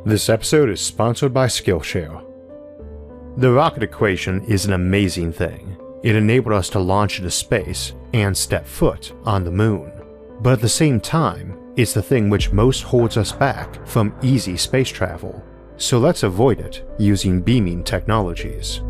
This episode is sponsored by Skillshare. The rocket equation is an amazing thing. It enabled us to launch into space and step foot on the moon. But at the same time, it's the thing which most holds us back from easy space travel. So let's avoid it using beaming technologies.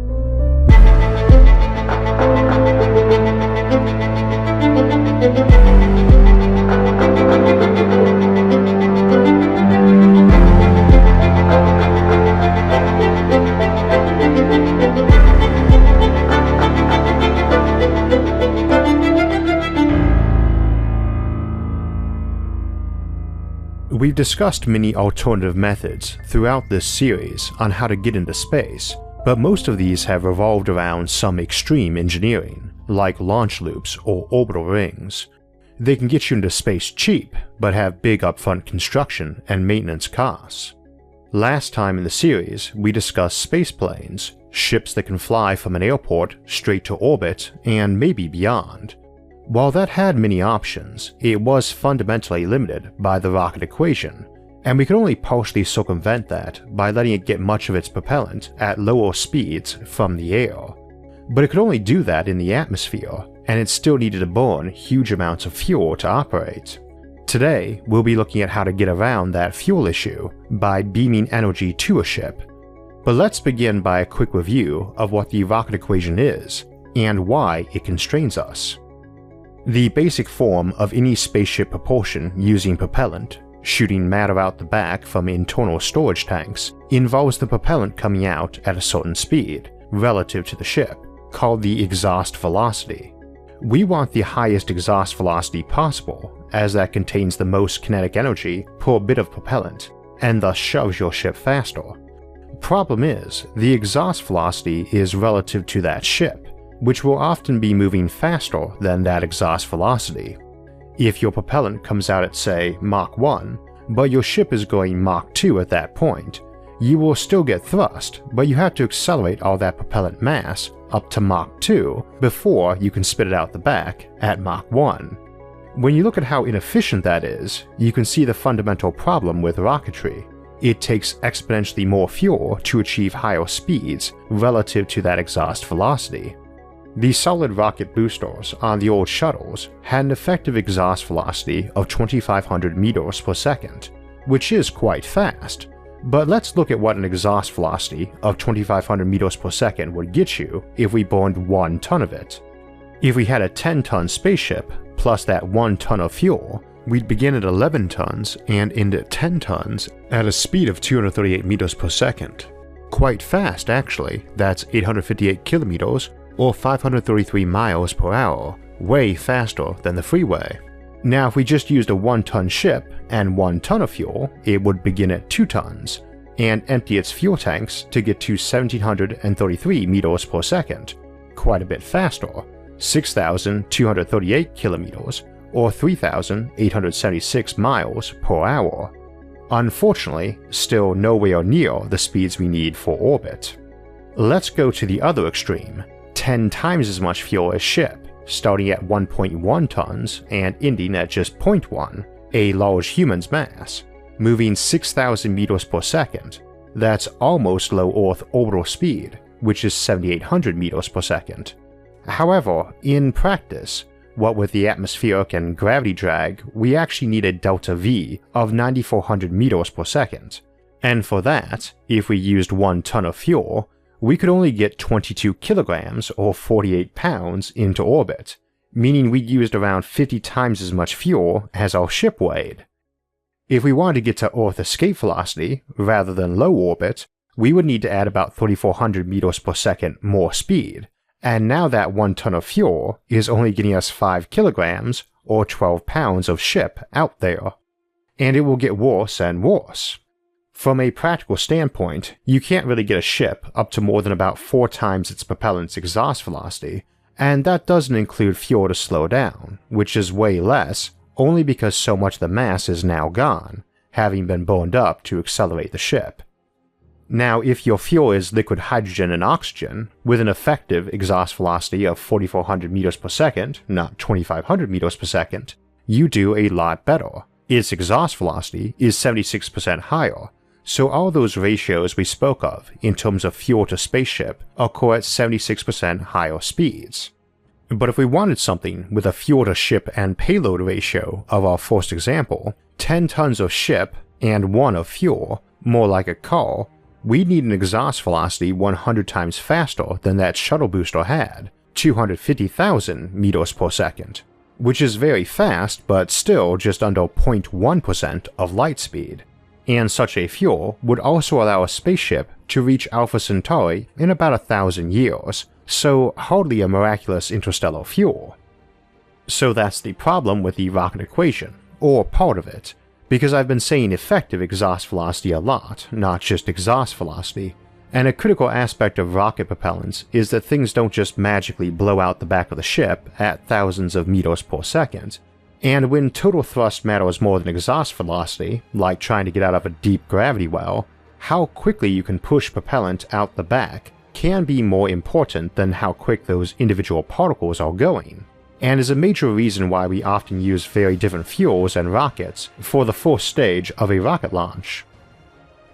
We've discussed many alternative methods throughout this series on how to get into space, but most of these have revolved around some extreme engineering, like launch loops or orbital rings. They can get you into space cheap, but have big upfront construction and maintenance costs. Last time in the series, we discussed spaceplanes, ships that can fly from an airport straight to orbit and maybe beyond. While that had many options, it was fundamentally limited by the rocket equation, and we could only partially circumvent that by letting it get much of its propellant at lower speeds from the air. But it could only do that in the atmosphere, and it still needed to burn huge amounts of fuel to operate. Today, we'll be looking at how to get around that fuel issue by beaming energy to a ship. But let's begin by a quick review of what the rocket equation is, and why it constrains us. The basic form of any spaceship propulsion using propellant, shooting matter out the back from internal storage tanks, involves the propellant coming out at a certain speed, relative to the ship, called the exhaust velocity. We want the highest exhaust velocity possible, as that contains the most kinetic energy per bit of propellant, and thus shoves your ship faster. Problem is, the exhaust velocity is relative to that ship, which will often be moving faster than that exhaust velocity. If your propellant comes out at, say, Mach 1, but your ship is going Mach 2 at that point, you will still get thrust, but you have to accelerate all that propellant mass up to Mach 2 before you can spit it out the back at Mach 1. When you look at how inefficient that is, you can see the fundamental problem with rocketry. It takes exponentially more fuel to achieve higher speeds relative to that exhaust velocity. The solid rocket boosters on the old shuttles had an effective exhaust velocity of 2,500 meters per second, which is quite fast, but let's look at what an exhaust velocity of 2,500 meters per second would get you if we burned 1 ton of it. If we had a 10-ton spaceship plus that 1 ton of fuel, we'd begin at 11 tons and end at 10 tons at a speed of 238 meters per second. Quite fast actually, that's 858 kilometers or 533 miles per hour, way faster than the freeway. Now if we just used a 1-ton ship and 1 ton of fuel, it would begin at 2 tons, and empty its fuel tanks to get to 1,733 meters per second, quite a bit faster, 6,238 kilometers, or 3,876 miles per hour. Unfortunately, still nowhere near the speeds we need for orbit. Let's go to the other extreme, 10 times as much fuel as ship, starting at 1.1 tons and ending at just 0.1, a large human's mass, moving 6,000 meters per second. That's almost low Earth orbital speed, which is 7,800 meters per second. However, in practice, what with the atmospheric and gravity drag, we actually need a delta V of 9,400 meters per second. And for that, if we used 1 ton of fuel, we could only get 22 kilograms or 48 pounds into orbit, meaning we'd used around 50 times as much fuel as our ship weighed. If we wanted to get to Earth escape velocity rather than low orbit, we would need to add about 3,400 meters per second more speed, and now that 1 ton of fuel is only getting us 5 kilograms or 12 pounds of ship out there. And it will get worse and worse. From a practical standpoint, you can't really get a ship up to more than about 4 times its propellant's exhaust velocity, and that doesn't include fuel to slow down, which is way less, only because so much of the mass is now gone, having been burned up to accelerate the ship. Now, if your fuel is liquid hydrogen and oxygen, with an effective exhaust velocity of 4,400 meters per second, not 2,500 meters per second, you do a lot better. Its exhaust velocity is 76% higher, so all those ratios we spoke of in terms of fuel to spaceship occur at 76% higher speeds. But if we wanted something with a fuel to ship and payload ratio of our first example, 10 tons of ship and 1 of fuel, more like a car, we'd need an exhaust velocity 100 times faster than that shuttle booster had, 250,000 meters per second, which is very fast but still just under 0.1% of light speed. And such a fuel would also allow a spaceship to reach Alpha Centauri in about 1,000 years, so hardly a miraculous interstellar fuel. So that's the problem with the rocket equation, or part of it, because I've been saying effective exhaust velocity a lot, not just exhaust velocity, and a critical aspect of rocket propellants is that things don't just magically blow out the back of the ship at thousands of meters per second, and when total thrust matters more than exhaust velocity, like trying to get out of a deep gravity well, how quickly you can push propellant out the back can be more important than how quick those individual particles are going, and is a major reason why we often use very different fuels and rockets for the first stage of a rocket launch.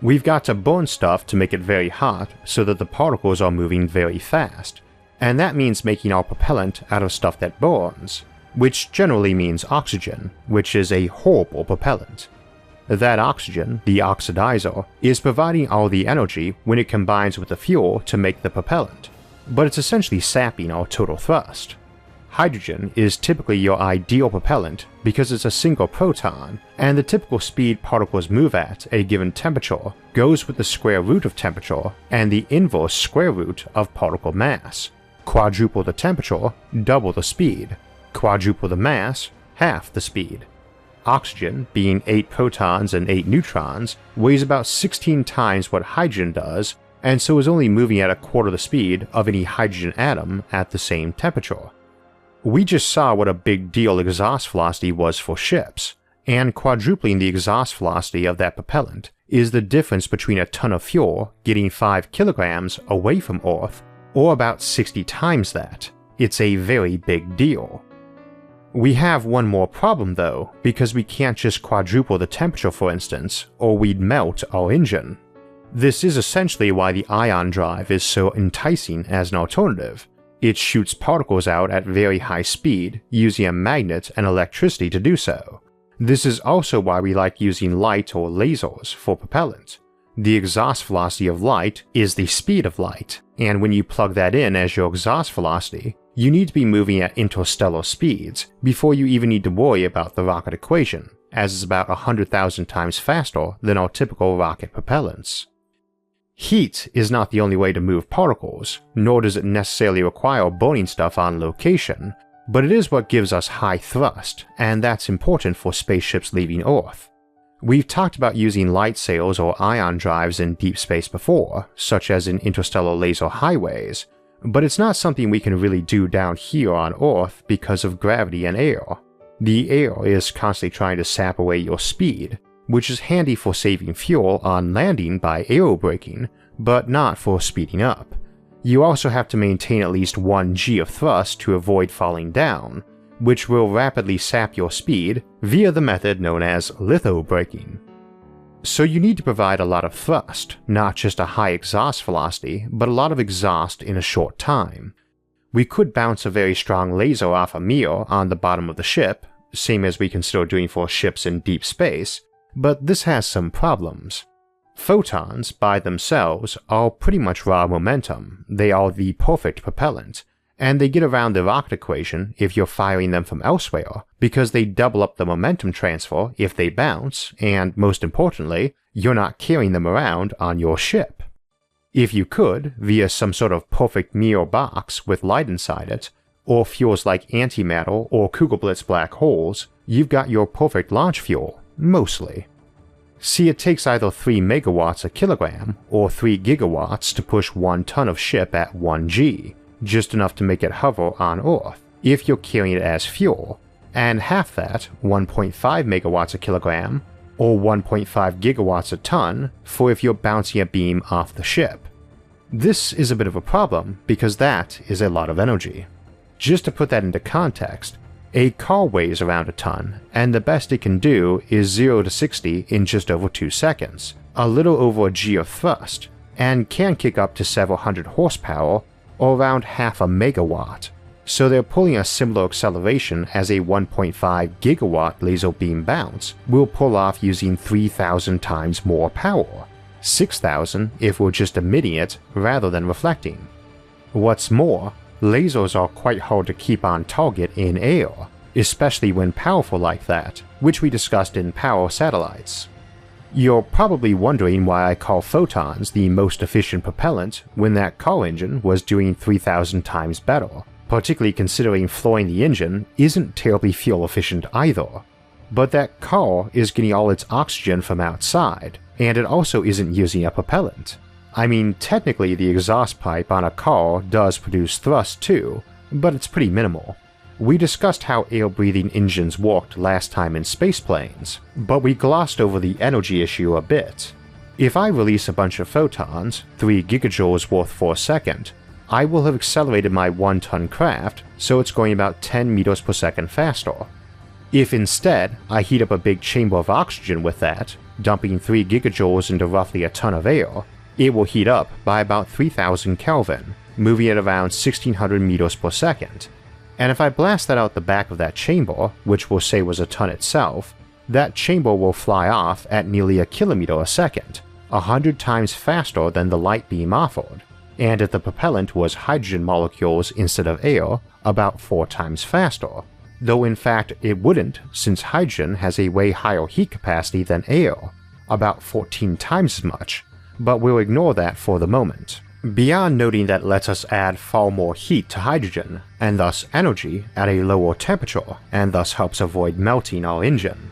We've got to burn stuff to make it very hot so that the particles are moving very fast, and that means making our propellant out of stuff that burns, which generally means oxygen, which is a horrible propellant. That oxygen, the oxidizer, is providing all the energy when it combines with the fuel to make the propellant, but it's essentially sapping our total thrust. Hydrogen is typically your ideal propellant because it's a single proton, and the typical speed particles move at a given temperature goes with the square root of temperature and the inverse square root of particle mass. Quadruple the temperature, double the speed. Quadruple the mass, half the speed. Oxygen, being 8 protons and 8 neutrons, weighs about 16 times what hydrogen does, and so is only moving at a quarter the speed of any hydrogen atom at the same temperature. We just saw what a big deal exhaust velocity was for ships, and quadrupling the exhaust velocity of that propellant is the difference between a ton of fuel getting 5 kilograms away from Earth, or about 60 times that. It's a very big deal. We have one more problem though, because we can't just quadruple the temperature for instance, or we'd melt our engine. This is essentially why the ion drive is so enticing as an alternative. It shoots particles out at very high speed, using a magnet and electricity to do so. This is also why we like using light or lasers for propellant. The exhaust velocity of light is the speed of light, and when you plug that in as your exhaust velocity, you need to be moving at interstellar speeds before you even need to worry about the rocket equation, as it's about 100,000 times faster than our typical rocket propellants. Heat is not the only way to move particles, nor does it necessarily require burning stuff on location, but it is what gives us high thrust, and that's important for spaceships leaving Earth. We've talked about using light sails or ion drives in deep space before, such as in interstellar laser highways, but it's not something we can really do down here on Earth because of gravity and air. The air is constantly trying to sap away your speed, which is handy for saving fuel on landing by aerobraking, but not for speeding up. You also have to maintain at least 1 g of thrust to avoid falling down, which will rapidly sap your speed via the method known as lithobraking. So you need to provide a lot of thrust, not just a high exhaust velocity, but a lot of exhaust in a short time. We could bounce a very strong laser off a mirror on the bottom of the ship, same as we can still doing for ships in deep space, but this has some problems. Photons, by themselves, are pretty much raw momentum. They are the perfect propellant, and they get around the rocket equation if you're firing them from elsewhere, because they double up the momentum transfer if they bounce, and most importantly, you're not carrying them around on your ship. If you could, via some sort of perfect mirror box with light inside it, or fuels like antimatter or Kugelblitz black holes, you've got your perfect launch fuel, mostly. See, it takes either 3 megawatts a kilogram or 3 gigawatts to push 1 ton of ship at 1 g, just enough to make it hover on Earth, if you're carrying it as fuel, and half that, 1.5 megawatts a kilogram, or 1.5 gigawatts a ton, for if you're bouncing a beam off the ship. This is a bit of a problem because that is a lot of energy. Just to put that into context, a car weighs around a ton, and the best it can do is 0 to 60 in just over 2 seconds, a little over a G of thrust, and can kick up to several hundred horsepower, or around half a megawatt, so they're pulling a similar acceleration as a 1.5 gigawatt laser beam bounce will pull off using 3,000 times more power, 6,000 if we're just emitting it rather than reflecting. What's more, lasers are quite hard to keep on target in air, especially when powerful like that, which we discussed in power satellites. You're probably wondering why I call photons the most efficient propellant when that car engine was doing 3,000 times better, particularly considering flooring the engine isn't terribly fuel efficient either. But that car is getting all its oxygen from outside, and it also isn't using a propellant. I mean, technically the exhaust pipe on a car does produce thrust too, but it's pretty minimal. We discussed how air-breathing engines worked last time in spaceplanes, but we glossed over the energy issue a bit. If I release a bunch of photons, 3 gigajoules worth per second, I will have accelerated my 1-ton craft so it's going about 10 meters per second faster. If instead I heat up a big chamber of oxygen with that, dumping 3 gigajoules into roughly a ton of air, it will heat up by about 3000 Kelvin, moving at around 1600 meters per second. And if I blast that out the back of that chamber, which we'll say was a ton itself, that chamber will fly off at nearly a kilometer a second, 100 times faster than the light beam offered, and if the propellant was hydrogen molecules instead of air, about 4 times faster, though in fact it wouldn't since hydrogen has a way higher heat capacity than air, about 14 times as much, but we'll ignore that for the moment. Beyond noting that lets us add far more heat to hydrogen, and thus energy at a lower temperature, and thus helps avoid melting our engine.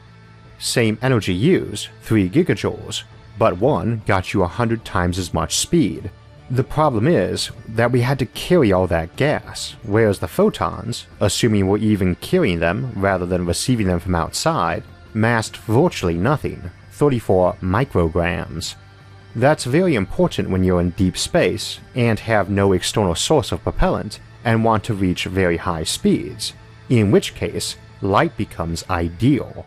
Same energy used, 3 gigajoules, but one got you 100 times as much speed. The problem is that we had to carry all that gas, whereas the photons, assuming we're even carrying them rather than receiving them from outside, massed virtually nothing, 34 micrograms. That's very important when you're in deep space and have no external source of propellant and want to reach very high speeds, in which case light becomes ideal.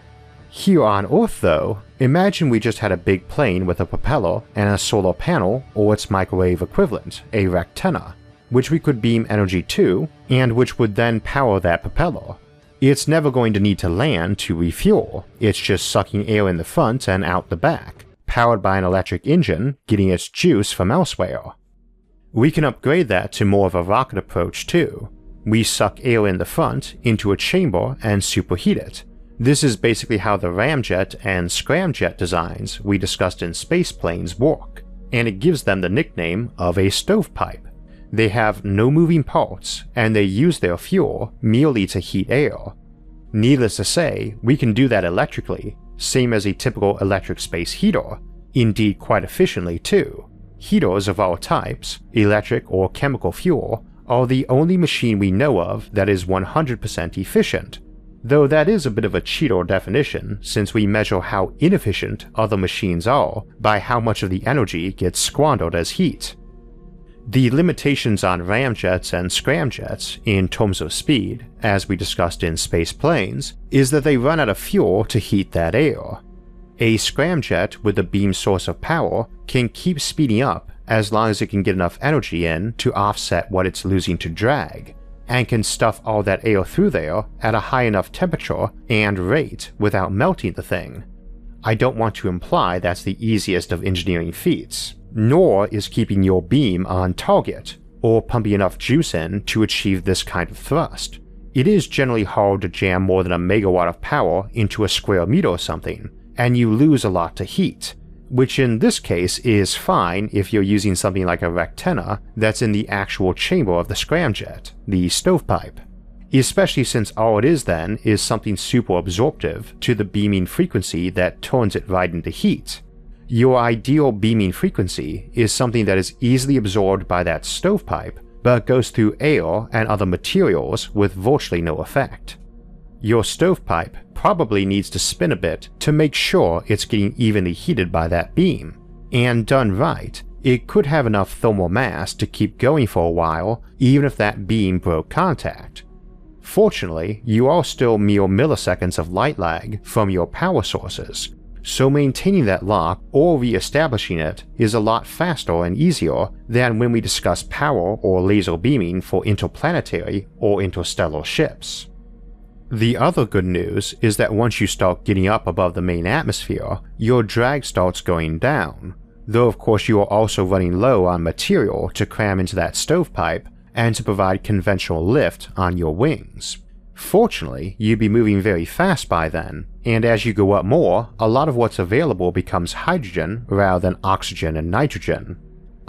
Here on Earth though, imagine we just had a big plane with a propeller and a solar panel or its microwave equivalent, a rectenna, which we could beam energy to and which would then power that propeller. It's never going to need to land to refuel, it's just sucking air in the front and out the back, powered by an electric engine getting its juice from elsewhere. We can upgrade that to more of a rocket approach too. We suck air in the front into a chamber and superheat it. This is basically how the ramjet and scramjet designs we discussed in spaceplanes work, and it gives them the nickname of a stovepipe. They have no moving parts, and they use their fuel merely to heat air. Needless to say, we can do that electrically, same as a typical electric space heater, indeed quite efficiently too. Heaters of all types, electric or chemical fuel, are the only machine we know of that is 100% efficient, though that is a bit of a cheater definition since we measure how inefficient other machines are by how much of the energy gets squandered as heat. The limitations on ramjets and scramjets in terms of speed, as we discussed in space planes, is that they run out of fuel to heat that air. A scramjet with a beam source of power can keep speeding up as long as it can get enough energy in to offset what it's losing to drag, and can stuff all that air through there at a high enough temperature and rate without melting the thing. I don't want to imply that's the easiest of engineering feats, nor is keeping your beam on target, or pumping enough juice in to achieve this kind of thrust. It is generally hard to jam more than a megawatt of power into a square meter or something, and you lose a lot to heat, which in this case is fine if you're using something like a rectenna that's in the actual chamber of the scramjet, the stovepipe, especially since all it is then is something super absorptive to the beaming frequency that turns it right into heat. Your ideal beaming frequency is something that is easily absorbed by that stovepipe, but goes through air and other materials with virtually no effect. Your stovepipe probably needs to spin a bit to make sure it's getting evenly heated by that beam, and done right, it could have enough thermal mass to keep going for a while even if that beam broke contact. Fortunately, you are still mere milliseconds of light lag from your power sources, so maintaining that lock or re-establishing it is a lot faster and easier than when we discuss power or laser beaming for interplanetary or interstellar ships. The other good news is that once you start getting up above the main atmosphere, your drag starts going down, though of course you are also running low on material to cram into that stovepipe and to provide conventional lift on your wings. Fortunately, you'd be moving very fast by then, and as you go up more, a lot of what's available becomes hydrogen rather than oxygen and nitrogen.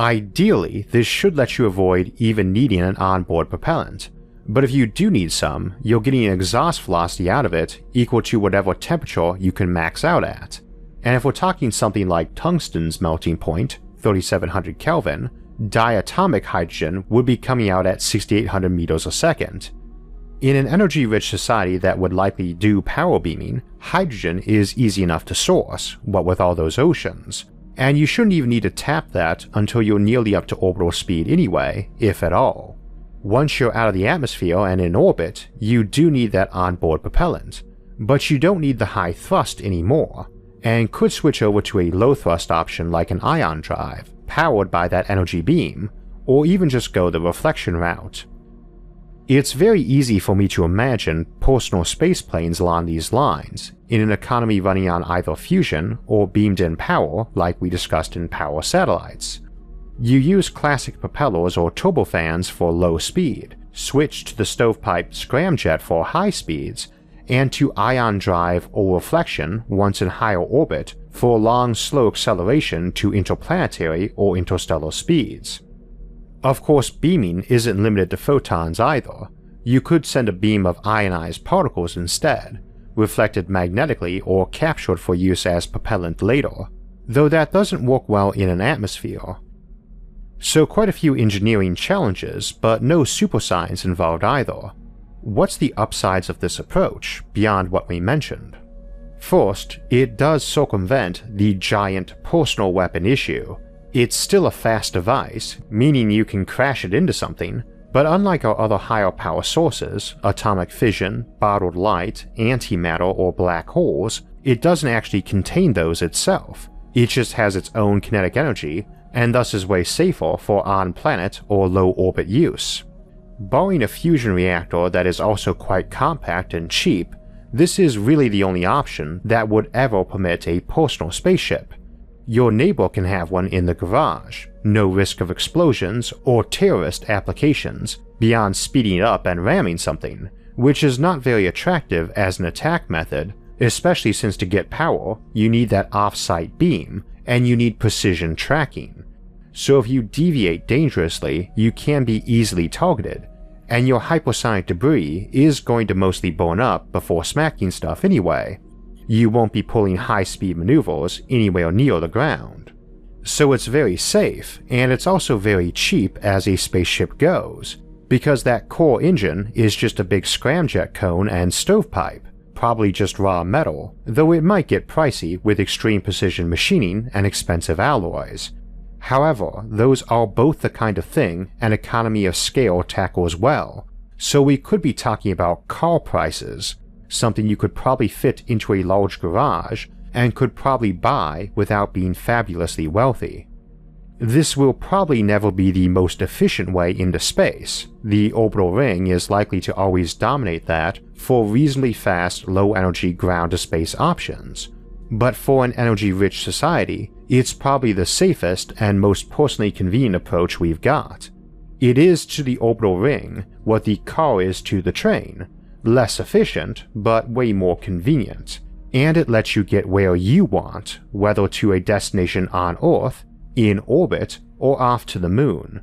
Ideally, this should let you avoid even needing an onboard propellant, but if you do need some, you're getting an exhaust velocity out of it equal to whatever temperature you can max out at. And if we're talking something like tungsten's melting point, 3700 Kelvin, diatomic hydrogen would be coming out at 6800 meters a second. In an energy-rich society that would likely do power beaming, hydrogen is easy enough to source, what with all those oceans, and you shouldn't even need to tap that until you're nearly up to orbital speed anyway, if at all. Once you're out of the atmosphere and in orbit, you do need that onboard propellant, but you don't need the high thrust anymore, and could switch over to a low thrust option like an ion drive, powered by that energy beam, or even just go the reflection route. It's very easy for me to imagine personal spaceplanes along these lines, in an economy running on either fusion or beamed-in power like we discussed in power satellites. You use classic propellers or turbofans for low speed, switch to the stovepipe scramjet for high speeds, and to ion drive or reflection once in higher orbit for long slow acceleration to interplanetary or interstellar speeds. Of course, beaming isn't limited to photons either. You could send a beam of ionized particles instead, reflected magnetically or captured for use as propellant later, though that doesn't work well in an atmosphere. So quite a few engineering challenges, but no super science involved either. What's the upsides of this approach, beyond what we mentioned? First, it does circumvent the giant personal weapon issue. It's still a fast device, meaning you can crash it into something, but unlike our other higher power sources, atomic fission, bottled light, antimatter, or black holes, it doesn't actually contain those itself. It just has its own kinetic energy, and thus is way safer for on-planet or low-orbit use. Barring a fusion reactor that is also quite compact and cheap, this is really the only option that would ever permit a personal spaceship. Your neighbor can have one in the garage, no risk of explosions or terrorist applications beyond speeding up and ramming something, which is not very attractive as an attack method, especially since to get power you need that off-site beam and you need precision tracking. So if you deviate dangerously, you can be easily targeted, and your hypersonic debris is going to mostly burn up before smacking stuff anyway. You won't be pulling high-speed maneuvers anywhere near the ground. So it's very safe, and it's also very cheap as a spaceship goes, because that core engine is just a big scramjet cone and stovepipe, probably just raw metal, though it might get pricey with extreme precision machining and expensive alloys. However, those are both the kind of thing an economy of scale tackles well, so we could be talking about car prices, something you could probably fit into a large garage and could probably buy without being fabulously wealthy. This will probably never be the most efficient way into space. The orbital ring is likely to always dominate that for reasonably fast, low-energy ground-to-space options. But for an energy-rich society, it's probably the safest and most personally convenient approach we've got. It is to the orbital ring what the car is to the train, less efficient, but way more convenient, and it lets you get where you want, whether to a destination on Earth, in orbit, or off to the moon.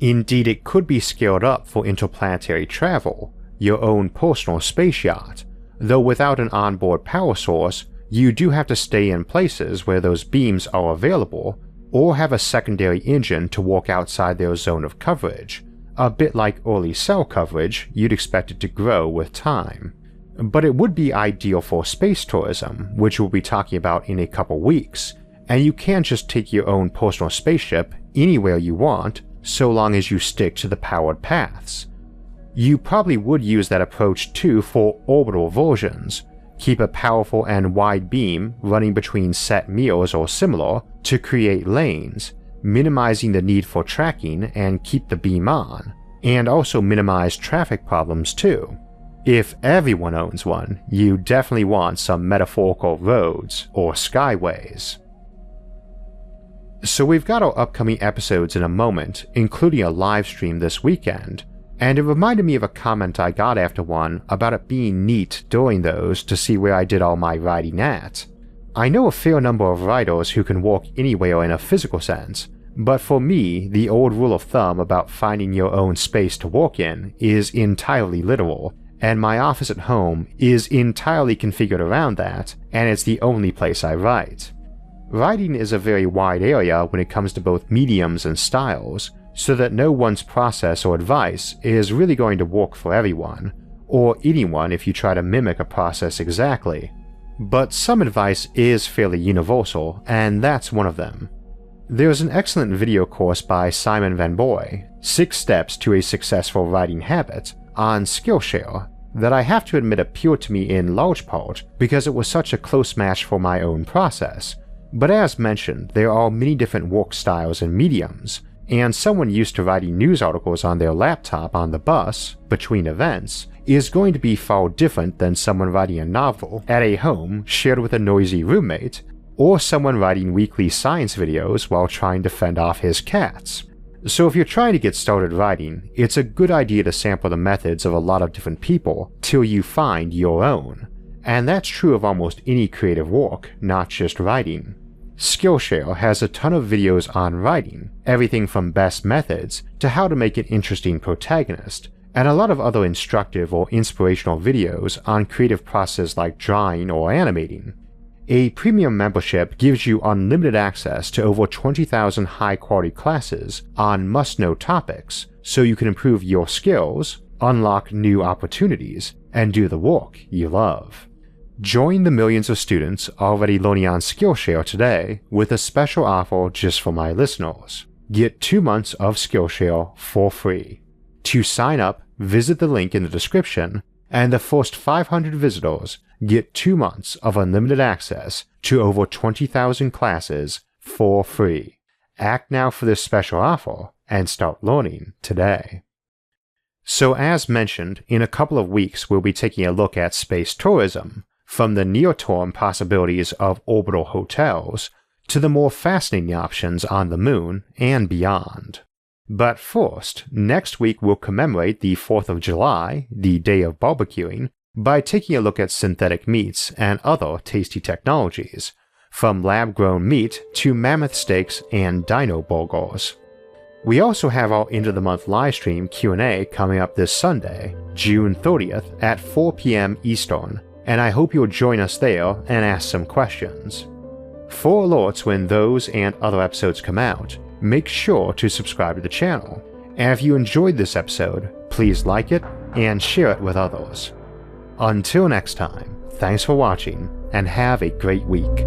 Indeed, it could be scaled up for interplanetary travel, your own personal space yacht, though without an onboard power source, you do have to stay in places where those beams are available, or have a secondary engine to work outside their zone of coverage, a bit like early cell coverage you'd expect it to grow with time. But it would be ideal for space tourism, which we'll be talking about in a couple weeks, and you can just take your own personal spaceship anywhere you want, so long as you stick to the powered paths. You probably would use that approach too for orbital versions, keep a powerful and wide beam running between set mirrors or similar to create lanes, minimizing the need for tracking and keep the beam on, and also minimize traffic problems too. If everyone owns one, you definitely want some metaphorical roads or skyways. So we've got our upcoming episodes in a moment, including a live stream this weekend, and it reminded me of a comment I got after one about it being neat during those to see where I did all my writing at. I know a fair number of writers who can walk anywhere in a physical sense, but for me, the old rule of thumb about finding your own space to walk in is entirely literal, and my office at home is entirely configured around that, and it's the only place I write. Writing is a very wide area when it comes to both mediums and styles, so that no one's process or advice is really going to work for everyone, or anyone if you try to mimic a process exactly. But some advice is fairly universal, and that's one of them. There's an excellent video course by Simon Van Boy, 6 Steps to a Successful Writing Habit, on Skillshare, that I have to admit appealed to me in large part because it was such a close match for my own process. But as mentioned, there are many different work styles and mediums, and someone used to writing news articles on their laptop on the bus, between events, is going to be far different than someone writing a novel at a home shared with a noisy roommate, or someone writing weekly science videos while trying to fend off his cats. So if you're trying to get started writing, it's a good idea to sample the methods of a lot of different people till you find your own. And that's true of almost any creative work, not just writing. Skillshare has a ton of videos on writing, everything from best methods to how to make an interesting protagonist, and a lot of other instructive or inspirational videos on creative processes like drawing or animating. A premium membership gives you unlimited access to over 20,000 high-quality classes on must-know topics, so you can improve your skills, unlock new opportunities, and do the work you love. Join the millions of students already learning on Skillshare today with a special offer just for my listeners. Get 2 months of Skillshare for free. To sign up, visit the link in the description, and the first 500 visitors get 2 months of unlimited access to over 20,000 classes for free. Act now for this special offer and start learning today. So as mentioned, in a couple of weeks we'll be taking a look at space tourism, from the near-term possibilities of orbital hotels to the more fascinating options on the moon and beyond. But first, next week we'll commemorate the 4th of July, the day of barbecuing, by taking a look at synthetic meats and other tasty technologies, from lab-grown meat to mammoth steaks and dino burgers. We also have our end-of-the-month livestream Q&A coming up this Sunday, June 30th at 4 p.m. Eastern, and I hope you'll join us there and ask some questions. For alerts when those and other episodes come out, make sure to subscribe to the channel, and if you enjoyed this episode, please like it and share it with others. Until next time, thanks for watching, and have a great week.